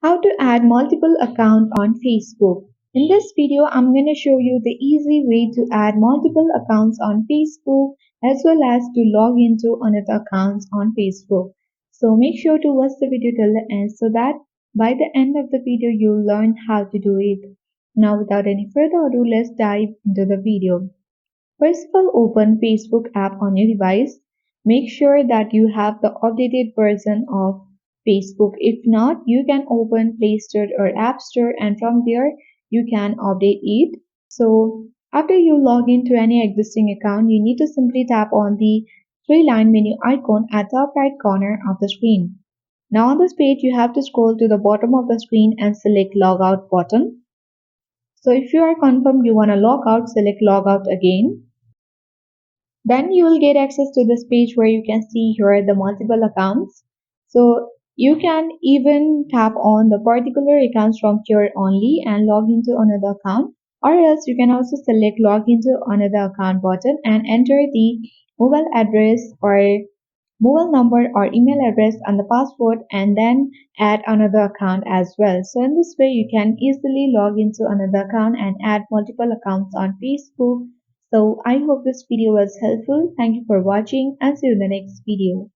How to add multiple accounts on Facebook. In this video, I'm going to show you the easy way to add multiple accounts on Facebook as well as to log into another accounts on Facebook. So make sure to watch the video till the end so that by the end of the video you'll learn how to do it. Now without any further ado, let's dive into the video. First of all, open Facebook app on your device. Make sure that you have the updated version of Facebook. If not, you can open Play Store or App Store and from there you can update it. So after you log into any existing account, you need to simply tap on the three-line menu icon at the top right corner of the screen. Now on this page, you have to scroll to the bottom of the screen and select Logout button. So if you are confirmed you want to log out, select Logout again. Then you will get access to this page where you can see here the multiple accounts. So you can even tap on the particular accounts from here only and log into another account, or else you can also select log into another account button and enter the mobile address or mobile number or email address and the password and then add another account as well. So in this way you can easily log into another account and add multiple accounts on Facebook. So I hope this video was helpful. Thank you for watching and see you in the next video.